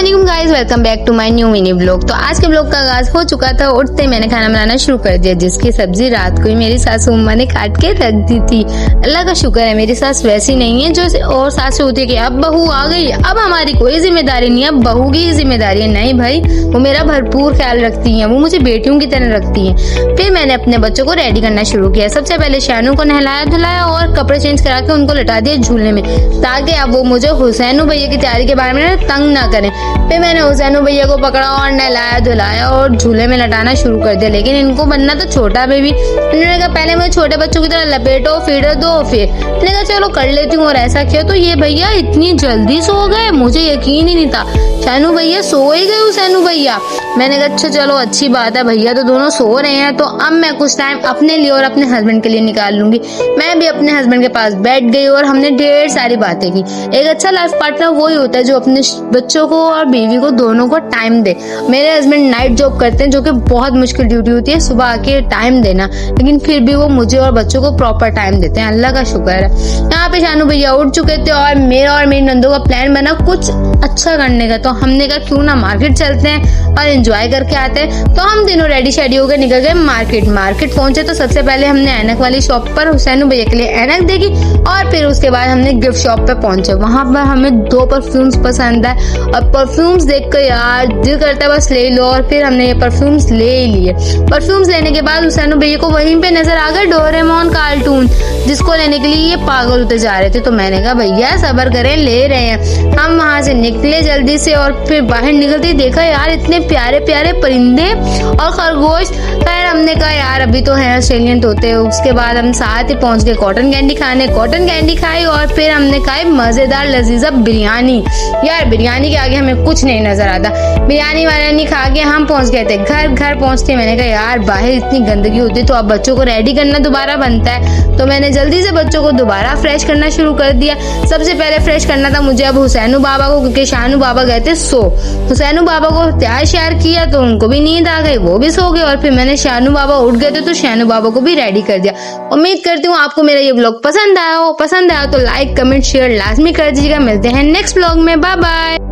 अस्सलामुअलैकुम guys, welcome back to my new mini blog. तो आज के ब्लॉग का आगाज हो चुका था। उठते मैंने खाना बनाना शुरू कर दिया, जिसकी सब्जी रात को ही मेरी सासू अम्मा ने काट के रख दी थी। अल्लाह का शुक्र है मेरी सास वैसी नहीं है जो और सासू होती है कि अब बहू आ गई, अब हमारी कोई जिम्मेदारी नहीं है, अब बहू की ही जिम्मेदारी है। नहीं भाई, वो मेरा भरपूर ख्याल रखती है, वो मुझे बेटियों की तरह रखती है। फिर मैंने अपने बच्चों को रेडी करना शुरू किया। सबसे पहले शानू को नहलाया धुलाया और कपड़े चेंज करा के उनको लटा दिया झूलने में, ताकि अब वो मुझे हुसैनू भैया की तैयारी के बारे में तंग ना करें। फिर मैंने हुसैनू भैया को पकड़ा और नहलाया धुलाया और झूले में लटाना शुरू कर दिया। लेकिन इनको बनना तो छोटा बेबी। इन्होंने कहा पहले मुझे छोटे बच्चों की तरह लपेटो फीडर दो, फिर मैंने कहा चलो कर लेती हूँ। और ऐसा किया तो ये भैया इतनी जल्दी सो गए, मुझे यकीन ही नहीं था। शानू भैया सो ही गए हुसैनू भैया। मैंने कहा अच्छा चलो अच्छी बात है, भैया तो दोनों सो रहे हैं, तो अब मैं कुछ टाइम अपने लिए और अपने हस्बैंड के लिए निकाल लूंगी। मैं भी अपने हस्बैंड के पास बैठ गई और हमने ढेर सारी बातें की। एक अच्छा लाइफ पार्टनर वही होता है जो अपने बच्चों को और बीवी को दोनों को टाइम दे। मेरे हस्बैंड नाइट जॉब करते हैं, जो कि बहुत मुश्किल ड्यूटी होती है, सुबह आके टाइम देना, लेकिन फिर भी वो मुझे और बच्चों को प्रॉपर टाइम देते हैं। अल्लाह का शुक्र है। यहाँ पे शानू भैया उठ चुके थे और मेरा और मेरी नंदों का प्लान बना कुछ अच्छा करने का। तो हमने कहा क्यों ना मार्केट चलते हैं और एंजॉय करके आते हैं। तो हम तीनों रेडी शेडी होकर निकल गए मार्केट पहुंचे तो सबसे पहले हमने ऐनक वाली शॉप पर हुसैनू भैया के लिए ऐनक देखी और फिर उसके बाद हमने गिफ्ट शॉप पे पहुंचे। वहां पर हमें 2 परफ्यूम्स पसंद है और परफ्यूम्स देखकर यार दिल करता है बस ले लो, और फिर हमने ये परफ्यूम्स ले ही लिए। परफ्यूम्स लेने के बाद हुसैनू भैया को वहीं पे नजर आ गया डोरेमोन कार्टून, जिसको लेने के लिए ये पागल होते जा रहे थे। तो मैंने कहा भैया सब्र करें, ले रहे हैं। हम वहां से निकले जल्दी से और फिर बाहर निकलते देखा यार इतने प्यारे प्यारे परिंदे और खरगोश। फिर हमने कहा यार अभी तो है ऑस्ट्रेलियन तोते। उसके बाद हम साथ ही पहुंच गए कॉटन कैंडी खाने। कॉटन कैंडी खाई और फिर हमने खाई मजेदार लजीजा बिरयानी। यार बिरयानी के आगे हमें कुछ नहीं नजर आता। बिरयानी वाला खा के हम पहुंच गए थे घर पहुंचते मैंने कहा यार बाहर इतनी गंदगी होती है, तो अब बच्चों को रेडी करना दोबारा बनता है। तो मैंने जल्दी से बच्चों को दोबारा फ्रेश करना शुरू कर दिया। सबसे पहले फ्रेश करना था मुझे अब हुसैनू बाबा को, क्योंकि शानू बाबा गए थे सो। हुसैनू बाबा को तैयार श्यार किया तो उनको भी नींद आ गई, वो भी सो गए। और फिर मैंने शानू बाबा उठ गए थे तो शानू बाबा को भी रेडी कर दिया। उम्मीद करती हूँ आपको मेरा ये ब्लॉग पसंद आया हो तो लाइक कमेंट शेयर लाजमी कर दीजिएगा। मिलते हैं नेक्स्ट ब्लॉग में, बाय बाय।